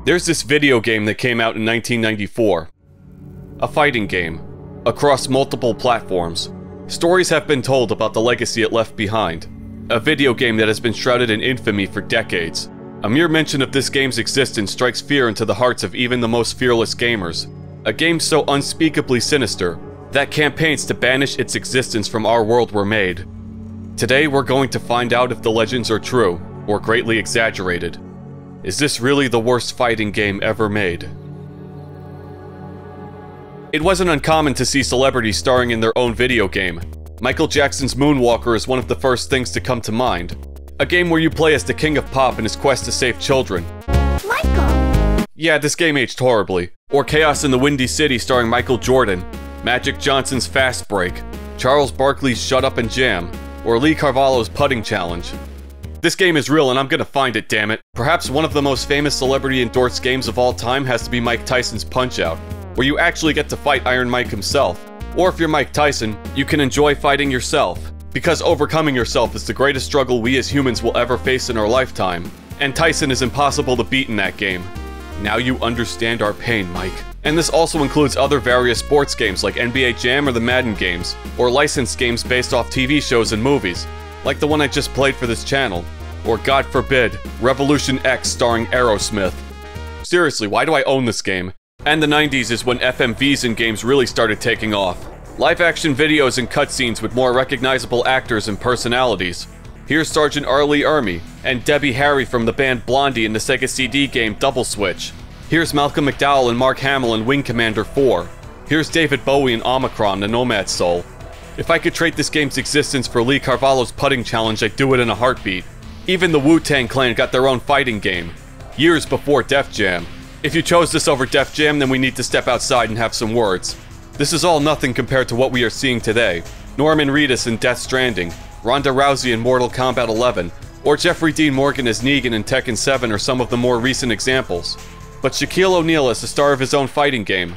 There's this video game that came out in 1994. A fighting game, across multiple platforms. Stories have been told about the legacy it left behind. A video game that has been shrouded in infamy for decades. A mere mention of this game's existence strikes fear into the hearts of even the most fearless gamers. A game so unspeakably sinister that campaigns to banish its existence from our world were made. Today we're going to find out if the legends are true, or greatly exaggerated. Is this really the worst fighting game ever made? It wasn't uncommon to see celebrities starring in their own video game. Michael Jackson's Moonwalker is one of the first things to come to mind. A game where you play as the king of pop in his quest to save children. Michael! Yeah, this game aged horribly. Or Chaos in the Windy City starring Michael Jordan, Magic Johnson's Fast Break, Charles Barkley's Shut Up and Jam, or Lee Carvalho's Putting Challenge. This game is real and I'm gonna find it, damn it. Perhaps one of the most famous celebrity-endorsed games of all time has to be Mike Tyson's Punch-Out, where you actually get to fight Iron Mike himself. Or if you're Mike Tyson, you can enjoy fighting yourself, because overcoming yourself is the greatest struggle we as humans will ever face in our lifetime, and Tyson is impossible to beat in that game. Now you understand our pain, Mike. And this also includes other various sports games like NBA Jam or the Madden games, or licensed games based off TV shows and movies, like the one I just played for this channel, or God forbid, Revolution X starring Aerosmith. Seriously, why do I own this game? And the 90s is when FMVs in games really started taking off. Live-action videos and cutscenes with more recognizable actors and personalities. Here's Sergeant Arlie Ermey and Debbie Harry from the band Blondie in the Sega CD game Double Switch. Here's Malcolm McDowell and Mark Hamill in Wing Commander 4. Here's David Bowie in Omicron, the Nomad Soul. If I could trade this game's existence for Lee Carvalho's Putting Challenge, I'd do it in a heartbeat. Even the Wu-Tang Clan got their own fighting game, years before Def Jam. If you chose this over Def Jam, then we need to step outside and have some words. This is all nothing compared to what we are seeing today. Norman Reedus in Death Stranding, Ronda Rousey in Mortal Kombat 11, or Jeffrey Dean Morgan as Negan in Tekken 7 are some of the more recent examples. But Shaquille O'Neal is the star of his own fighting game.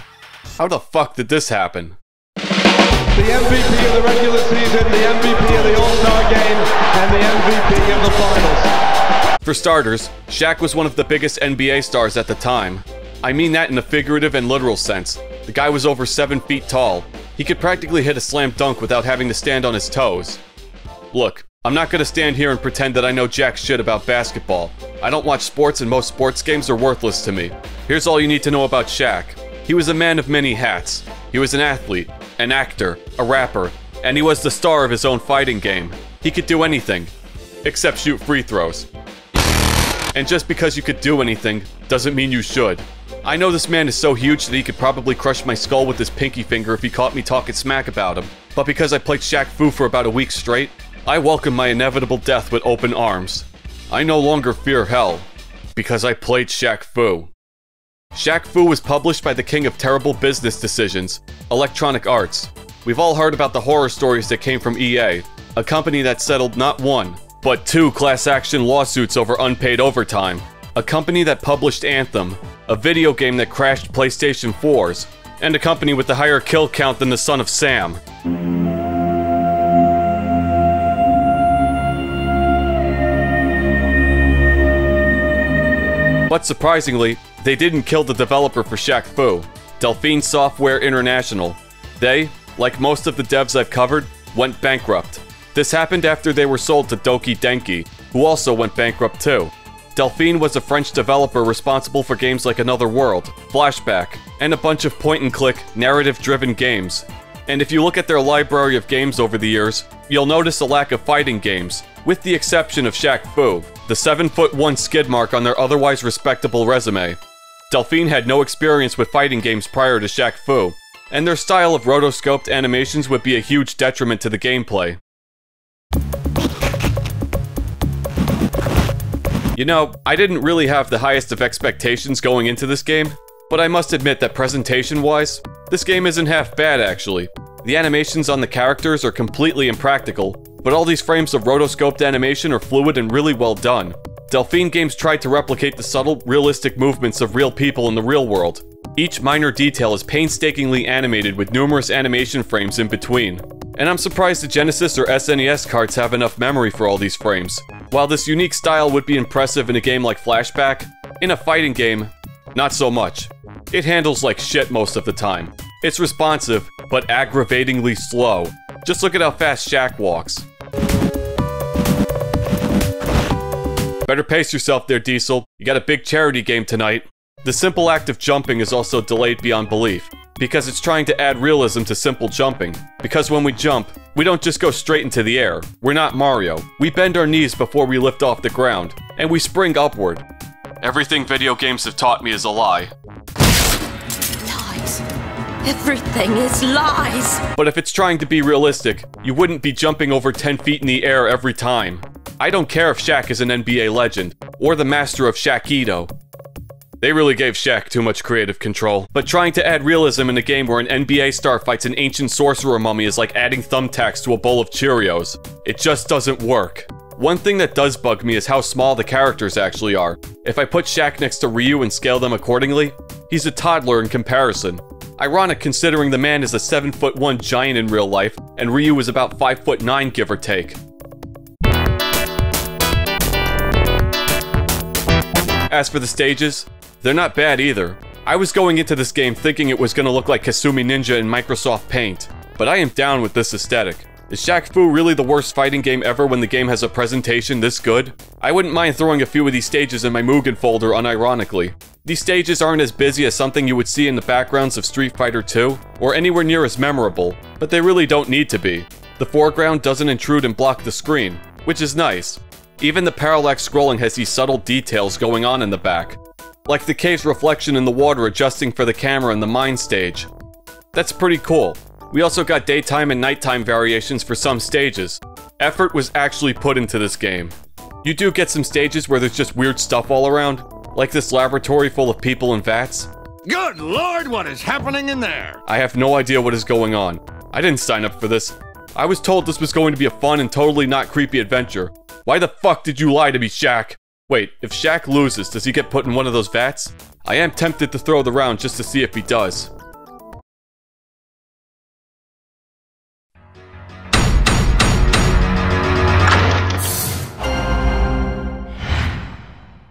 How the fuck did this happen? The MVP of the regular season, the MVP of the All-Star game, and the MVP of the finals. For starters, Shaq was one of the biggest NBA stars at the time. I mean that in a figurative and literal sense. The guy was over 7 feet tall. He could practically hit a slam dunk without having to stand on his toes. Look, I'm not gonna stand here and pretend that I know jack shit about basketball. I don't watch sports and most sports games are worthless to me. Here's all you need to know about Shaq. He was a man of many hats. He was an athlete, an actor, a rapper, and he was the star of his own fighting game. He could do anything, except shoot free throws. And just because you could do anything, doesn't mean you should. I know this man is so huge that he could probably crush my skull with his pinky finger if he caught me talking smack about him. But because I played Shaq-Fu for about a week straight, I welcome my inevitable death with open arms. I no longer fear hell, because I played Shaq-Fu. Shaq-Fu was published by the king of terrible business decisions, Electronic Arts. We've all heard about the horror stories that came from EA, a company that settled not one, but 2 class action lawsuits over unpaid overtime. A company that published Anthem, a video game that crashed PlayStation 4s, and a company with a higher kill count than the Son of Sam. But surprisingly, they didn't kill the developer for Shaq-Fu, Delphine Software International. They, like most of the devs I've covered, went bankrupt. This happened after they were sold to Doki Denki, who also went bankrupt too. Delphine was a French developer responsible for games like Another World, Flashback, and a bunch of point-and-click, narrative-driven games. And if you look at their library of games over the years, you'll notice a lack of fighting games, with the exception of Shaq-Fu, the 7'1" skid mark on their otherwise respectable resume. Delphine had no experience with fighting games prior to Shaq-Fu, and their style of rotoscoped animations would be a huge detriment to the gameplay. You know, I didn't really have the highest of expectations going into this game, but I must admit that presentation-wise, this game isn't half bad actually. The animations on the characters are completely impractical, but all these frames of rotoscoped animation are fluid and really well done. Delphine Games tried to replicate the subtle, realistic movements of real people in the real world. Each minor detail is painstakingly animated with numerous animation frames in between. And I'm surprised the Genesis or SNES cards have enough memory for all these frames. While this unique style would be impressive in a game like Flashback, in a fighting game, not so much. It handles like shit most of the time. It's responsive, but aggravatingly slow. Just look at how fast Shaq walks. Better pace yourself there, Diesel. You got a big charity game tonight. The simple act of jumping is also delayed beyond belief, because it's trying to add realism to simple jumping. Because when we jump, we don't just go straight into the air. We're not Mario. We bend our knees before we lift off the ground, and we spring upward. Everything video games have taught me is a lie. Lies. Everything is lies. But if it's trying to be realistic, you wouldn't be jumping over 10 feet in the air every time. I don't care if Shaq is an NBA legend, or the master of Shaq-Ito. They really gave Shaq too much creative control. But trying to add realism in a game where an NBA star fights an ancient sorcerer mummy is like adding thumbtacks to a bowl of Cheerios. It just doesn't work. One thing that does bug me is how small the characters actually are. If I put Shaq next to Ryu and scale them accordingly, he's a toddler in comparison. Ironic considering the man is a 7'1" giant in real life, and Ryu is about 5'9", give or take. As for the stages, they're not bad either. I was going into this game thinking it was gonna look like Kasumi Ninja in Microsoft Paint, but I am down with this aesthetic. Is Shaq-Fu really the worst fighting game ever when the game has a presentation this good? I wouldn't mind throwing a few of these stages in my Mugen folder unironically. These stages aren't as busy as something you would see in the backgrounds of Street Fighter 2, or anywhere near as memorable, but they really don't need to be. The foreground doesn't intrude and block the screen, which is nice. Even the parallax scrolling has these subtle details going on in the back, like the cave's reflection in the water adjusting for the camera in the mine stage. That's pretty cool. We also got daytime and nighttime variations for some stages. Effort was actually put into this game. You do get some stages where there's just weird stuff all around, like this laboratory full of people in vats. Good Lord, what is happening in there? I have no idea what is going on. I didn't sign up for this. I was told this was going to be a fun and totally not creepy adventure. Why the fuck did you lie to me, Shaq? Wait, if Shaq loses, does he get put in one of those vats? I am tempted to throw the round just to see if he does.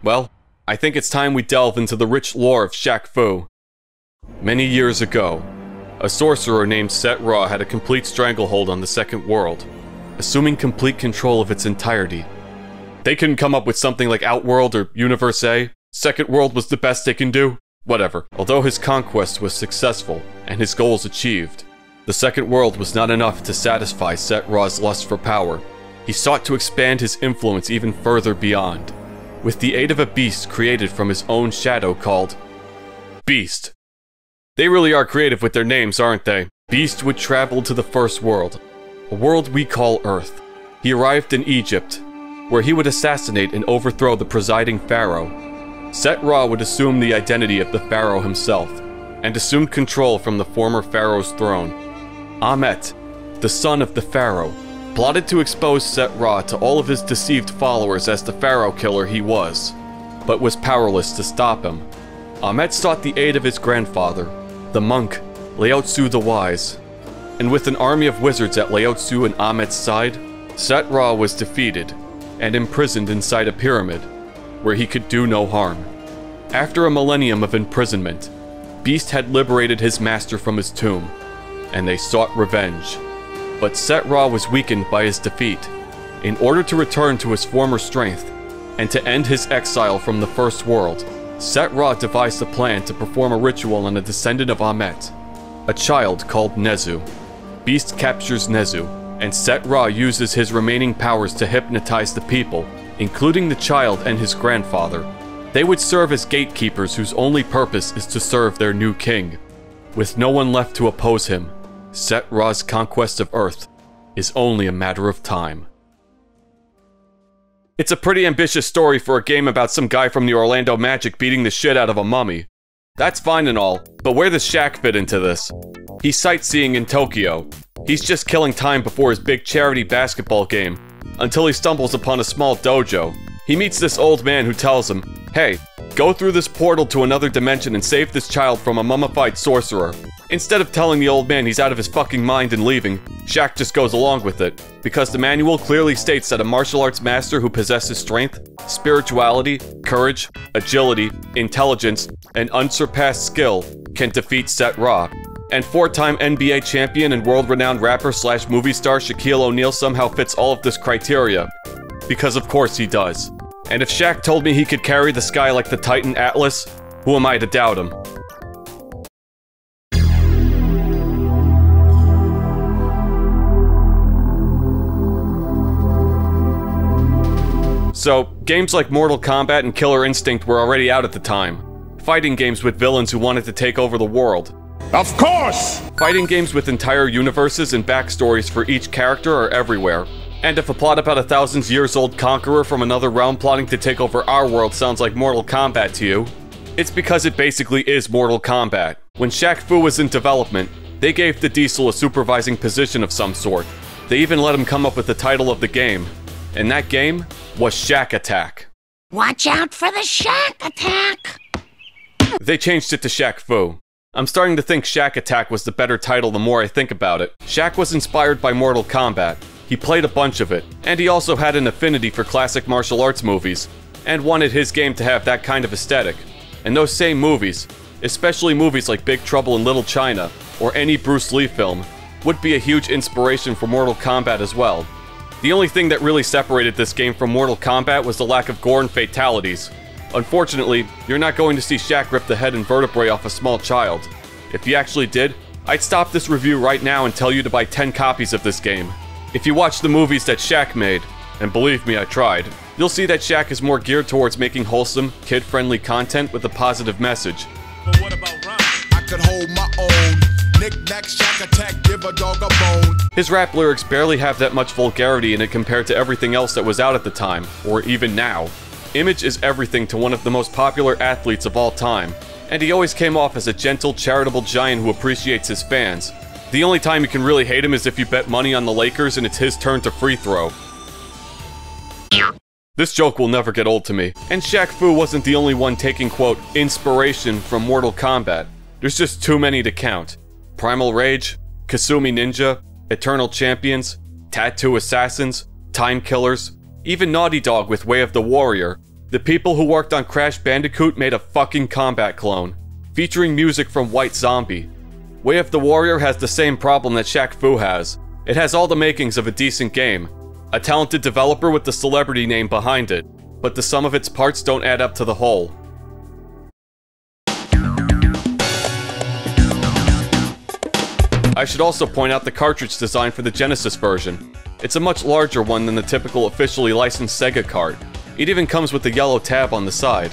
Well, I think it's time we delve into the rich lore of Shaq-Fu. Many years ago, a sorcerer named Set Ra had a complete stranglehold on the second world, assuming complete control of its entirety. They couldn't come up with something like Outworld or Universe A. Second World was the best they can do. Whatever. Although his conquest was successful and his goals achieved, the second world was not enough to satisfy Set Ra's lust for power. He sought to expand his influence even further beyond, with the aid of a beast created from his own shadow called Beast. They really are creative with their names, aren't they? Beast would travel to the first world, a world we call Earth. He arrived in Egypt, where he would assassinate and overthrow the presiding pharaoh. Set Ra would assume the identity of the pharaoh himself, and assumed control from the former pharaoh's throne. Amet, the son of the pharaoh, plotted to expose Set Ra to all of his deceived followers as the pharaoh killer he was, but was powerless to stop him. Amet sought the aid of his grandfather, the monk, Laotsu the Wise, and with an army of wizards at Laotsu and Amet's side, Set Ra was defeated and imprisoned inside a pyramid, where he could do no harm. After a millennium of imprisonment, Beast had liberated his master from his tomb, and they sought revenge. But Set Ra was weakened by his defeat. In order to return to his former strength, and to end his exile from the First World, Set Ra devised a plan to perform a ritual on a descendant of Amet, a child called Nezu. Beast captures Nezu, and Set Ra uses his remaining powers to hypnotize the people, including the child and his grandfather. They would serve as gatekeepers whose only purpose is to serve their new king. With no one left to oppose him, Set Ra's conquest of Earth is only a matter of time. It's a pretty ambitious story for a game about some guy from the Orlando Magic beating the shit out of a mummy. That's fine and all, but where does Shaq fit into this? He's sightseeing in Tokyo. He's just killing time before his big charity basketball game, until he stumbles upon a small dojo. He meets this old man who tells him, "Hey, go through this portal to another dimension and save this child from a mummified sorcerer." Instead of telling the old man he's out of his fucking mind and leaving, Shaq just goes along with it, because the manual clearly states that a martial arts master who possesses strength, spirituality, courage, agility, intelligence, and unsurpassed skill can defeat Set Ra. And 4-time NBA champion and world-renowned rapper/movie star Shaquille O'Neal somehow fits all of this criteria. Because of course he does. And if Shaq told me he could carry the sky like the Titan Atlas, who am I to doubt him? So, games like Mortal Kombat and Killer Instinct were already out at the time. Fighting games with villains who wanted to take over the world. Of course! Fighting games with entire universes and backstories for each character are everywhere. And if a plot about a thousands-years-old conqueror from another realm plotting to take over our world sounds like Mortal Kombat to you, it's because it basically is Mortal Kombat. When Shaq-Fu was in development, they gave the Diesel a supervising position of some sort. They even let him come up with the title of the game. And that game was Shaq Attack. Watch out for the Shaq Attack! They changed it to Shaq-Fu. I'm starting to think Shaq Attack was the better title the more I think about it. Shaq was inspired by Mortal Kombat. He played a bunch of it, and he also had an affinity for classic martial arts movies, and wanted his game to have that kind of aesthetic. And those same movies, especially movies like Big Trouble in Little China, or any Bruce Lee film, would be a huge inspiration for Mortal Kombat as well. The only thing that really separated this game from Mortal Kombat was the lack of gore and fatalities. Unfortunately, you're not going to see Shaq rip the head and vertebrae off a small child. If you actually did, I'd stop this review right now and tell you to buy 10 copies of this game. If you watch the movies that Shaq made, and believe me, I tried, you'll see that Shaq is more geared towards making wholesome, kid-friendly content with a positive message. But what about rhyme? I could hold my own. Knick-knack, Shaq Attack, give a dog a bone. His rap lyrics barely have that much vulgarity in it compared to everything else that was out at the time, or even now. Image is everything to one of the most popular athletes of all time, and he always came off as a gentle, charitable giant who appreciates his fans. The only time you can really hate him is if you bet money on the Lakers and it's his turn to free throw. This joke will never get old to me, and Shaq-Fu wasn't the only one taking, quote, inspiration from Mortal Kombat. There's just too many to count. Primal Rage, Kasumi Ninja, Eternal Champions, Tattoo Assassins, Time Killers, even Naughty Dog with Way of the Warrior. The people who worked on Crash Bandicoot made a fucking combat clone, featuring music from White Zombie. Way of the Warrior has the same problem that Shaq-Fu has. It has all the makings of a decent game, a talented developer with the celebrity name behind it, but the sum of its parts don't add up to the whole. I should also point out the cartridge design for the Genesis version. It's a much larger one than the typical officially licensed Sega cart. It even comes with a yellow tab on the side.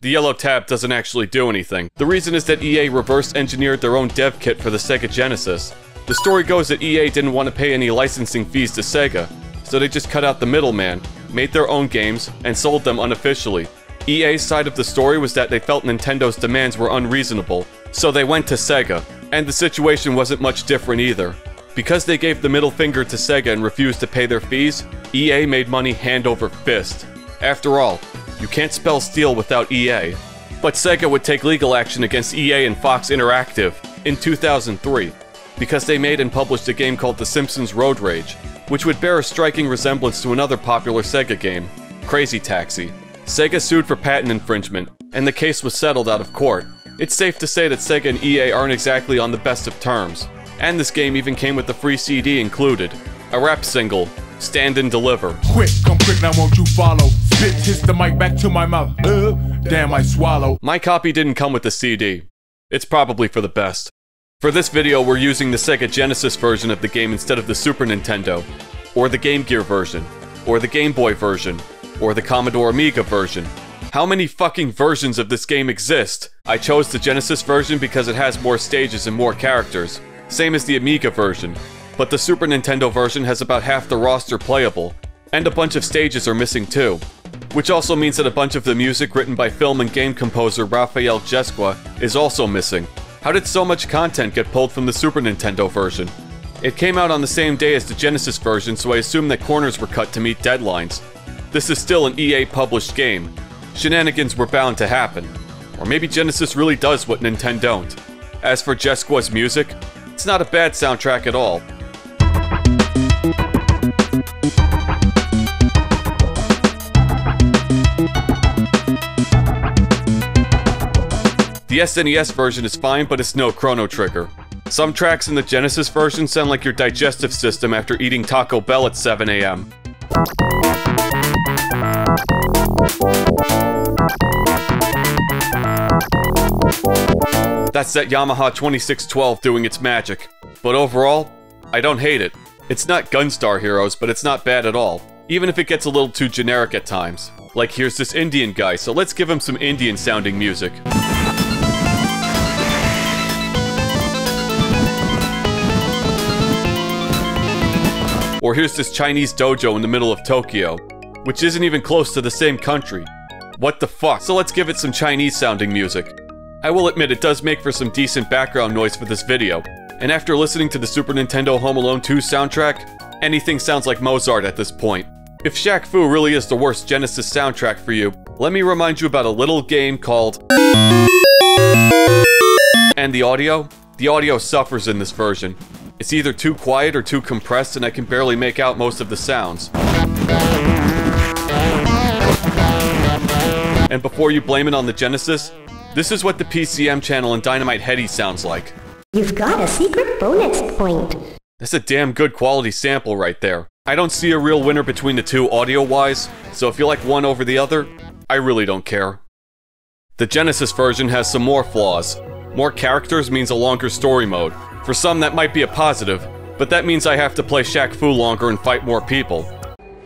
The yellow tab doesn't actually do anything. The reason is that EA reverse engineered their own dev kit for the Sega Genesis. The story goes that EA didn't want to pay any licensing fees to Sega, so they just cut out the middleman, made their own games, and sold them unofficially. EA's side of the story was that they felt Nintendo's demands were unreasonable, so they went to Sega, and the situation wasn't much different either. Because they gave the middle finger to Sega and refused to pay their fees, EA made money hand over fist. After all, you can't spell steal without EA. But Sega would take legal action against EA and Fox Interactive in 2003, because they made and published a game called The Simpsons Road Rage, which would bear a striking resemblance to another popular Sega game, Crazy Taxi. Sega sued for patent infringement, and the case was settled out of court. It's safe to say that Sega and EA aren't exactly on the best of terms, and this game even came with a free CD included, a rap single, Stand and Deliver. Quick, come quick, now won't you follow? Spit, hits the mic back to my mouth. Damn, I swallow. My copy didn't come with the CD. It's probably for the best. For this video, we're using the Sega Genesis version of the game instead of the Super Nintendo, or the Game Gear version, or the Game Boy version, or the Commodore Amiga version. How many fucking versions of this game exist? I chose the Genesis version because it has more stages and more characters, same as the Amiga version, but the Super Nintendo version has about half the roster playable, and a bunch of stages are missing too. Which also means that a bunch of the music written by film and game composer Rafael Jesqua is also missing. How did so much content get pulled from the Super Nintendo version? It came out on the same day as the Genesis version, so I assume that corners were cut to meet deadlines. This is still an EA-published game. Shenanigans were bound to happen. Or maybe Genesis really does what Nintendo don't. As for Jesqua's music, it's not a bad soundtrack at all. The SNES version is fine, but it's no Chrono Trigger. Some tracks in the Genesis version sound like your digestive system after eating Taco Bell at 7 AM. That's that Yamaha 2612 doing its magic. But overall, I don't hate it. It's not Gunstar Heroes, but it's not bad at all. Even if it gets a little too generic at times. Like here's this Indian guy, so let's give him some Indian sounding music. Or here's this Chinese dojo in the middle of Tokyo, which isn't even close to the same country. What the fuck? So let's give it some Chinese sounding music. I will admit it does make for some decent background noise for this video, and after listening to the Super Nintendo Home Alone 2 soundtrack, anything sounds like Mozart at this point. If Shaq-Fu really is the worst Genesis soundtrack for you, let me remind you about a little game called... And the audio? The audio suffers in this version. It's either too quiet or too compressed, and I can barely make out most of the sounds. And before you blame it on the Genesis, this is what the PCM channel in Dynamite Heady sounds like. You've got a secret bonus point. That's a damn good quality sample right there. I don't see a real winner between the two audio-wise, so if you like one over the other, I really don't care. The Genesis version has some more flaws. More characters means a longer story mode. For some that might be a positive, but that means I have to play Shaq-Fu longer and fight more people.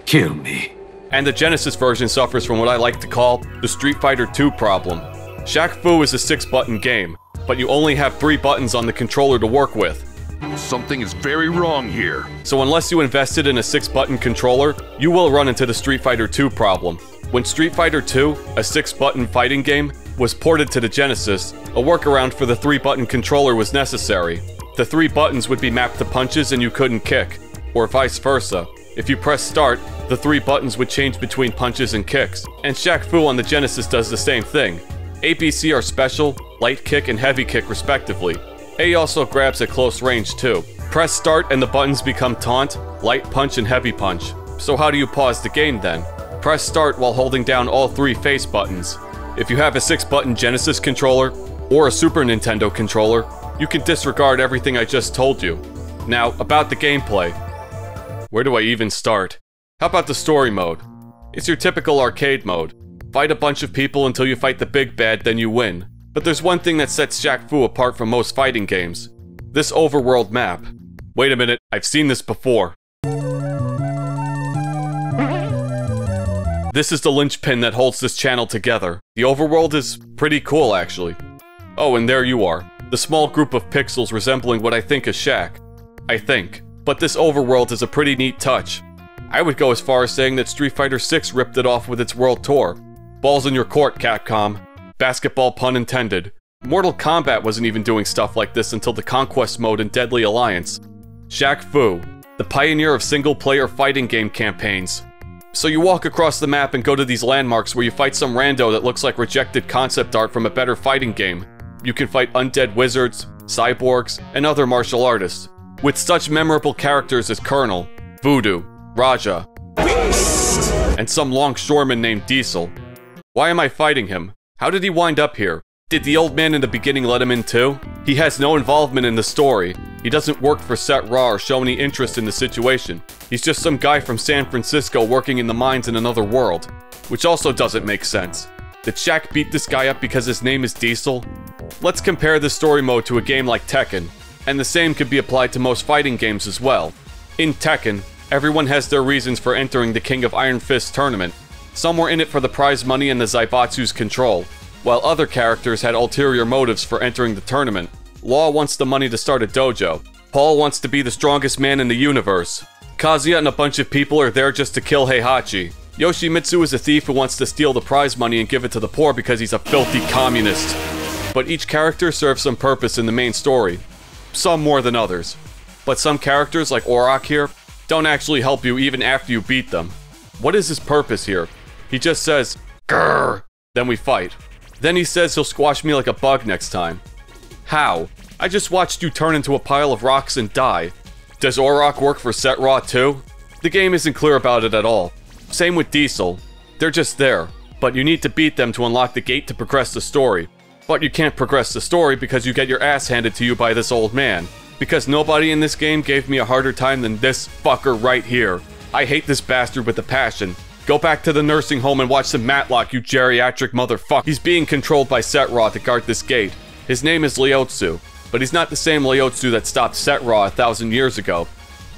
Kill me. And the Genesis version suffers from what I like to call the Street Fighter II problem. Shaq-Fu is a 6-button game, but you only have 3 buttons on the controller to work with. Something is very wrong here. So unless you invested in a 6-button controller, you will run into the Street Fighter II problem. When Street Fighter II, a 6-button fighting game, was ported to the Genesis, a workaround for the 3-button controller was necessary. The 3 buttons would be mapped to punches and you couldn't kick, or vice versa. If you press start, the 3 buttons would change between punches and kicks. And Shaq-Fu on the Genesis does the same thing. A, B, C are special, light kick and heavy kick respectively. A also grabs at close range too. Press start and the buttons become taunt, light punch and heavy punch. So how do you pause the game then? Press start while holding down all 3 face buttons. If you have a 6-button Genesis controller, or a Super Nintendo controller, you can disregard everything I just told you. Now, about the gameplay. Where do I even start? How about the story mode? It's your typical arcade mode. Fight a bunch of people until you fight the big bad, then you win. But there's one thing that sets Shaq-Fu apart from most fighting games. This overworld map. Wait a minute, I've seen this before. This is the linchpin that holds this channel together. The overworld is pretty cool, actually. Oh, and there you are. The small group of pixels resembling what I think is Shaq. I think. But this overworld is a pretty neat touch. I would go as far as saying that Street Fighter VI ripped it off with its world tour. Balls in your court, Capcom. Basketball pun intended. Mortal Kombat wasn't even doing stuff like this until the Conquest mode in Deadly Alliance. Shaq-Fu, the pioneer of single-player fighting game campaigns. So you walk across the map and go to these landmarks where you fight some rando that looks like rejected concept art from a better fighting game. You can fight undead wizards, cyborgs, and other martial artists, with such memorable characters as Colonel, Voodoo, Raja, and some longshoreman named Diesel. Why am I fighting him? How did he wind up here? Did the old man in the beginning let him in too? He has no involvement in the story. He doesn't work for Set Ra or show any interest in the situation. He's just some guy from San Francisco working in the mines in another world, which also doesn't make sense. Did Shaq beat this guy up because his name is Diesel? Let's compare this story mode to a game like Tekken, and the same could be applied to most fighting games as well. In Tekken, everyone has their reasons for entering the King of Iron Fist tournament. Some were in it for the prize money and the Zaibatsu's control, while other characters had ulterior motives for entering the tournament. Law wants the money to start a dojo. Paul wants to be the strongest man in the universe. Kazuya and a bunch of people are there just to kill Heihachi. Yoshimitsu is a thief who wants to steal the prize money and give it to the poor because he's a filthy communist. But each character serves some purpose in the main story. Some more than others. But some characters, like Auroch here, don't actually help you even after you beat them. What is his purpose here? He just says, "Grrr," then we fight. Then he says he'll squash me like a bug next time. How? I just watched you turn into a pile of rocks and die. Does Auroch work for Setraw too? The game isn't clear about it at all. Same with Diesel. They're just there, but you need to beat them to unlock the gate to progress the story. But you can't progress the story because you get your ass handed to you by this old man. Because nobody in this game gave me a harder time than this fucker right here. I hate this bastard with a passion. Go back to the nursing home and watch some Matlock, you geriatric motherfucker. He's being controlled by Setraw to guard this gate. His name is Leotsu, but he's not the same Leotsu that stopped Setraw 1,000 years ago.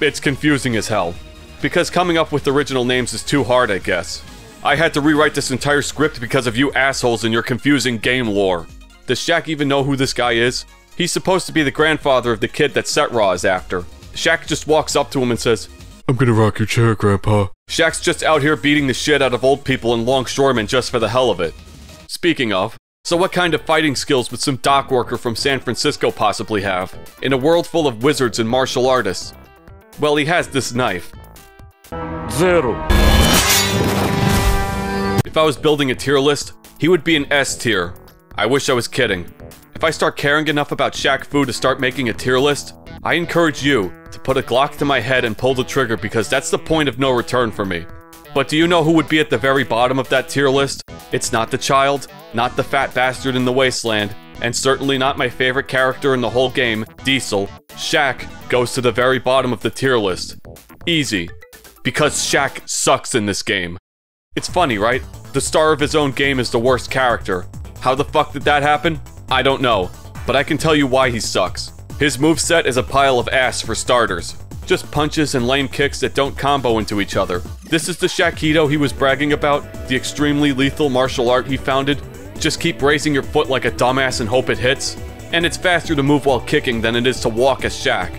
It's confusing as hell. Because coming up with original names is too hard, I guess. I had to rewrite this entire script because of you assholes and your confusing game lore. Does Shaq even know who this guy is? He's supposed to be the grandfather of the kid that Setraw is after. Shaq just walks up to him and says, "I'm gonna rock your chair, Grandpa." Shaq's just out here beating the shit out of old people in longshoremen just for the hell of it. Speaking of, so what kind of fighting skills would some dock worker from San Francisco possibly have, in a world full of wizards and martial artists? Well, he has this knife. Zero. If I was building a tier list, he would be an S tier. I wish I was kidding. If I start caring enough about Shaq-Fu to start making a tier list, I encourage you to put a Glock to my head and pull the trigger because that's the point of no return for me. But do you know who would be at the very bottom of that tier list? It's not the child, not the fat bastard in the wasteland, and certainly not my favorite character in the whole game, Diesel. Shaq goes to the very bottom of the tier list. Easy. Because Shaq sucks in this game. It's funny, right? The star of his own game is the worst character. How the fuck did that happen? I don't know, but I can tell you why he sucks. His moveset is a pile of ass for starters. Just punches and lame kicks that don't combo into each other. This is the Shaquito he was bragging about, the extremely lethal martial art he founded. Just keep raising your foot like a dumbass and hope it hits. And it's faster to move while kicking than it is to walk as Shaq.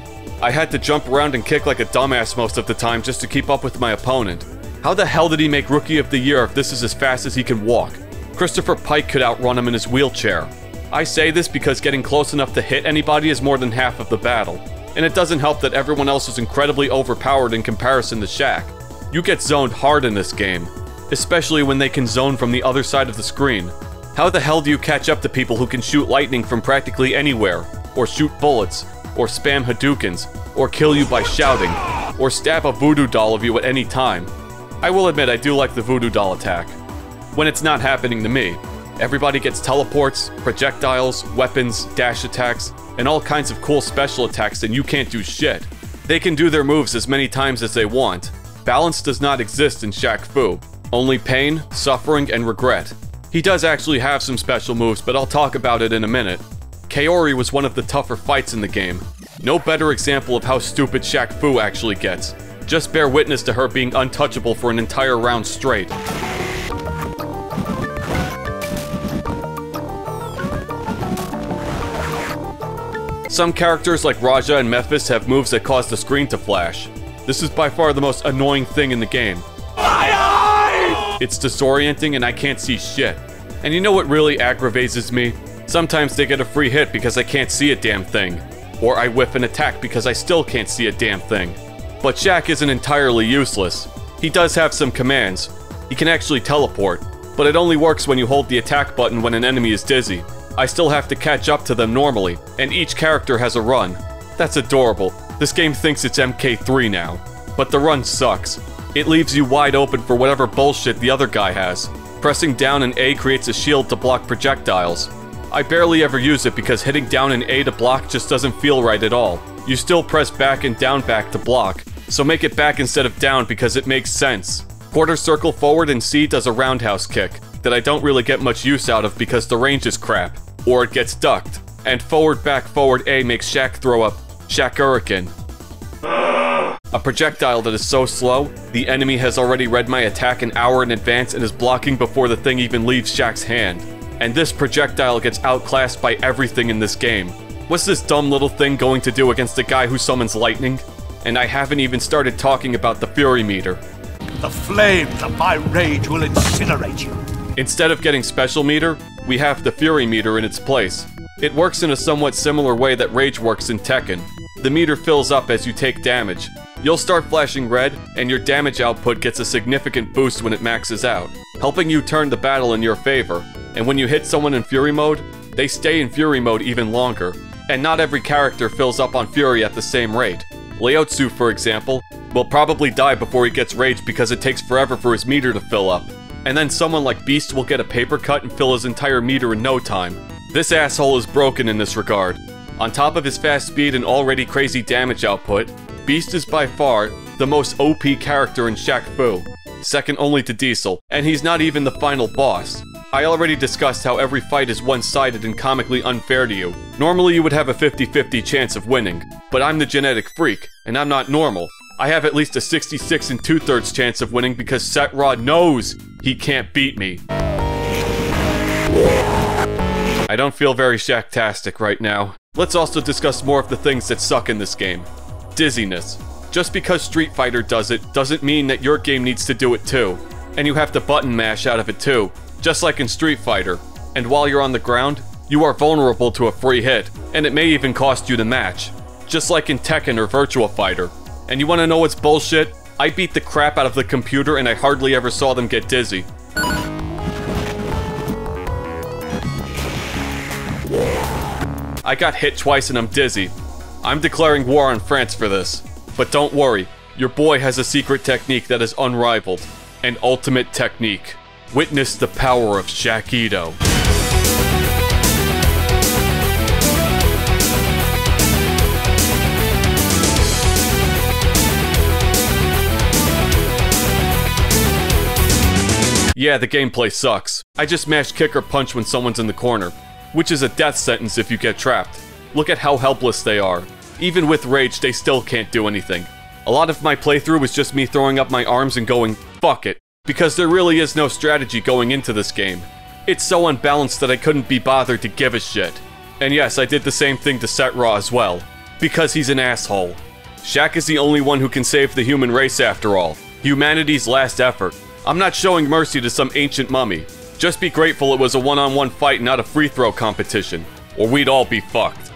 I had to jump around and kick like a dumbass most of the time just to keep up with my opponent. How the hell did he make Rookie of the Year if this is as fast as he can walk? Christopher Pike could outrun him in his wheelchair. I say this because getting close enough to hit anybody is more than half of the battle. And it doesn't help that everyone else is incredibly overpowered in comparison to Shaq. You get zoned hard in this game, especially when they can zone from the other side of the screen. How the hell do you catch up to people who can shoot lightning from practically anywhere, or shoot bullets, or spam Hadoukens, or kill you by shouting, or stab a voodoo doll of you at any time? I will admit I do like the voodoo doll attack. When it's not happening to me. Everybody gets teleports, projectiles, weapons, dash attacks, and all kinds of cool special attacks and you can't do shit. They can do their moves as many times as they want. Balance does not exist in Shaq-Fu. Only pain, suffering, and regret. He does actually have some special moves, but I'll talk about it in a minute. Kaori was one of the tougher fights in the game. No better example of how stupid Shaq-Fu actually gets. Just bear witness to her being untouchable for an entire round straight. Some characters like Raja and Memphis have moves that cause the screen to flash. This is by far the most annoying thing in the game. It's disorienting and I can't see shit. And you know what really aggravates me? Sometimes they get a free hit because I can't see a damn thing. Or I whiff an attack because I still can't see a damn thing. But Shaq isn't entirely useless. He does have some commands. He can actually teleport, but it only works when you hold the attack button when an enemy is dizzy. I still have to catch up to them normally, and each character has a run. That's adorable. This game thinks it's MK3 now. But the run sucks. It leaves you wide open for whatever bullshit the other guy has. Pressing down and A creates a shield to block projectiles. I barely ever use it because hitting down and A to block just doesn't feel right at all. You still press back and down back to block, so make it back instead of down because it makes sense. Quarter circle forward and C does a roundhouse kick that I don't really get much use out of because the range is crap. Or it gets ducked. And forward back forward A makes Shaq throw up Shaq-Uriken. A projectile that is so slow, the enemy has already read my attack an hour in advance and is blocking before the thing even leaves Shaq's hand. And this projectile gets outclassed by everything in this game. What's this dumb little thing going to do against a guy who summons lightning? And I haven't even started talking about the Fury meter. The flames of my rage will incinerate you. Instead of getting special meter, we have the Fury meter in its place. It works in a somewhat similar way that Rage works in Tekken. The meter fills up as you take damage. You'll start flashing red, and your damage output gets a significant boost when it maxes out, helping you turn the battle in your favor. And when you hit someone in Fury mode, they stay in Fury mode even longer. and not every character fills up on Fury at the same rate. Leotsu, for example, will probably die before he gets Rage because it takes forever for his meter to fill up. And then someone like Beast will get a paper cut and fill his entire meter in no time. This asshole is broken in this regard. On top of his fast speed and already crazy damage output, Beast is by far the most OP character in Shaq-Fu, second only to Diesel, and he's not even the final boss. I already discussed how every fight is one-sided and comically unfair to you. Normally you would have a 50-50 chance of winning, but I'm the genetic freak, and I'm not normal. I have at least a 66 2/3 chance of winning because Set-Ra knows he can't beat me. I don't feel very Shaq-tastic right now. Let's also discuss more of the things that suck in this game. Dizziness. Just because Street Fighter does it, doesn't mean that your game needs to do it too. And you have to button mash out of it too, just like in Street Fighter. And while you're on the ground, you are vulnerable to a free hit, and it may even cost you the match. Just like in Tekken or Virtua Fighter. And you wanna know what's bullshit? I beat the crap out of the computer and I hardly ever saw them get dizzy. I got hit twice and I'm dizzy. I'm declaring war on France for this. But don't worry, your boy has a secret technique that is unrivaled. An ultimate technique. Witness the power of Shaquille. Yeah, the gameplay sucks. I just mash kick or punch when someone's in the corner, which is a death sentence if you get trapped. Look at how helpless they are. Even with Rage, they still can't do anything. A lot of my playthrough was just me throwing up my arms and going, fuck it, because there really is no strategy going into this game. It's so unbalanced that I couldn't be bothered to give a shit. And yes, I did the same thing to Set-Ra as well, because he's an asshole. Shaq is the only one who can save the human race after all. Humanity's last effort. I'm not showing mercy to some ancient mummy. Just be grateful it was a one-on-one fight, not a free-throw competition, or we'd all be fucked.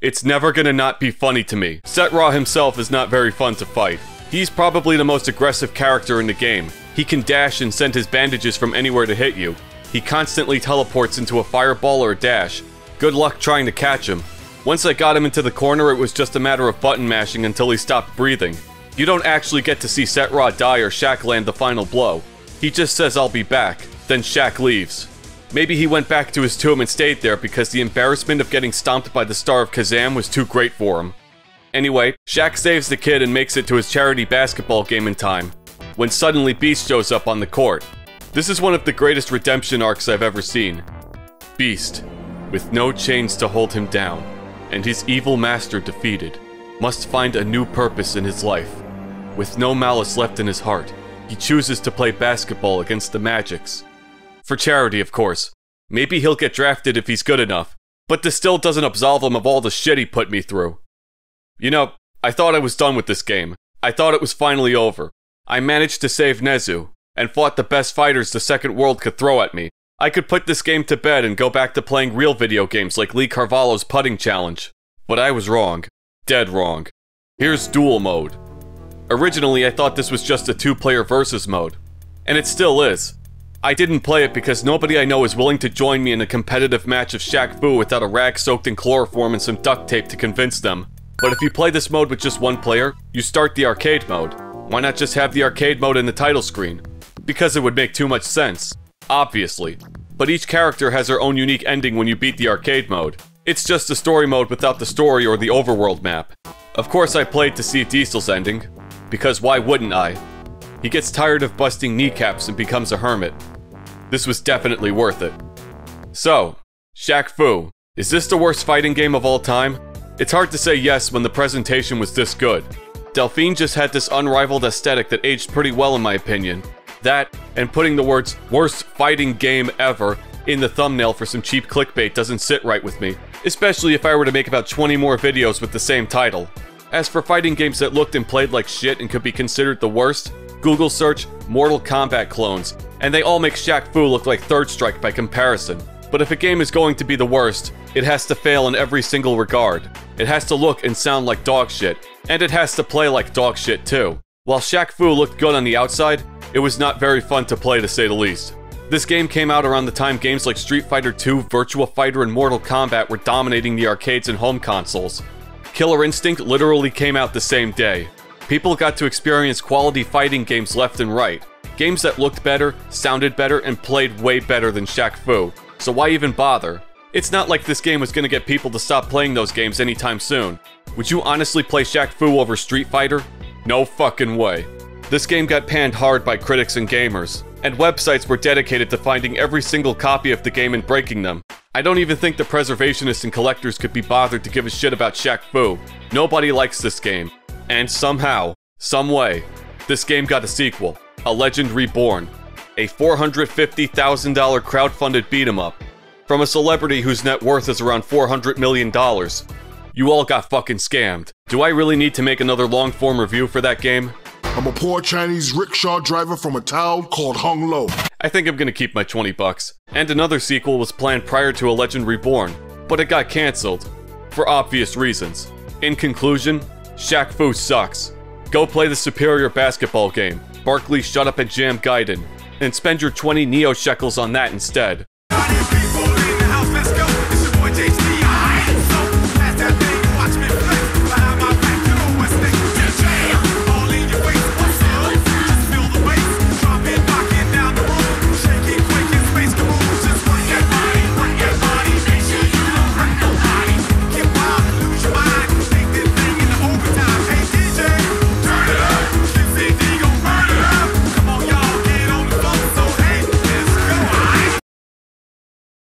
It's never gonna not be funny to me. Set-Ra himself is not very fun to fight. He's probably the most aggressive character in the game. He can dash and send his bandages from anywhere to hit you. He constantly teleports into a fireball or a dash. Good luck trying to catch him. Once I got him into the corner, it was just a matter of button mashing until he stopped breathing. You don't actually get to see Set-Ra die or Shaq land the final blow. He just says I'll be back, then Shaq leaves. Maybe he went back to his tomb and stayed there because the embarrassment of getting stomped by the star of Kazam was too great for him. Anyway, Shaq saves the kid and makes it to his charity basketball game in time, when suddenly Beast shows up on the court. This is one of the greatest redemption arcs I've ever seen. Beast, with no chains to hold him down, and his evil master defeated, must find a new purpose in his life. With no malice left in his heart, he chooses to play basketball against the Magics. For charity, of course. Maybe he'll get drafted if he's good enough, but this still doesn't absolve him of all the shit he put me through. You know, I thought I was done with this game. I thought it was finally over. I managed to save Nezu, and fought the best fighters the Second World could throw at me. I could put this game to bed and go back to playing real video games like Lee Carvalho's putting challenge. But I was wrong. Dead wrong. Here's duel mode. Originally, I thought this was just a two-player versus mode. And it still is. I didn't play it because nobody I know is willing to join me in a competitive match of Shaq-Fu without a rag soaked in chloroform and some duct tape to convince them. But if you play this mode with just one player, you start the arcade mode. Why not just have the arcade mode in the title screen? Because it would make too much sense. Obviously. But each character has their own unique ending when you beat the arcade mode. It's just a story mode without the story or the overworld map. Of course I played to see Diesel's ending. Because why wouldn't I? He gets tired of busting kneecaps and becomes a hermit. This was definitely worth it. So, Shaq-Fu. Is this the worst fighting game of all time? It's hard to say yes when the presentation was this good. Delphine just had this unrivaled aesthetic that aged pretty well in my opinion. That, and putting the words, worst fighting game ever, in the thumbnail for some cheap clickbait doesn't sit right with me. Especially if I were to make about 20 more videos with the same title. As for fighting games that looked and played like shit and could be considered the worst, Google search Mortal Kombat clones, and they all make Shaq-Fu look like Third Strike by comparison. But if a game is going to be the worst, it has to fail in every single regard. It has to look and sound like dog shit, and it has to play like dog shit too. While Shaq-Fu looked good on the outside, it was not very fun to play to say the least. This game came out around the time games like Street Fighter II, Virtua Fighter, and Mortal Kombat were dominating the arcades and home consoles. Killer Instinct literally came out the same day. People got to experience quality fighting games left and right. Games that looked better, sounded better, and played way better than Shaq-Fu. So why even bother? It's not like this game was gonna get people to stop playing those games anytime soon. Would you honestly play Shaq-Fu over Street Fighter? No fucking way. This game got panned hard by critics and gamers, and websites were dedicated to finding every single copy of the game and breaking them. I don't even think the preservationists and collectors could be bothered to give a shit about Shaq-Fu. Nobody likes this game. And somehow, someway, this game got a sequel, A Legend Reborn, a $450,000 crowdfunded beat-em-up, from a celebrity whose net worth is around $400 million. You all got fucking scammed. Do I really need to make another long-form review for that game? I'm a poor Chinese rickshaw driver from a town called Hung Lo. I think I'm gonna keep my 20 bucks. And another sequel was planned prior to A Legend Reborn, but it got cancelled. For obvious reasons. In conclusion, Shaq-Fu sucks. Go play the superior basketball game, Barkley Shut Up and Jam Gaiden, and spend your 20 Neo shekels on that instead.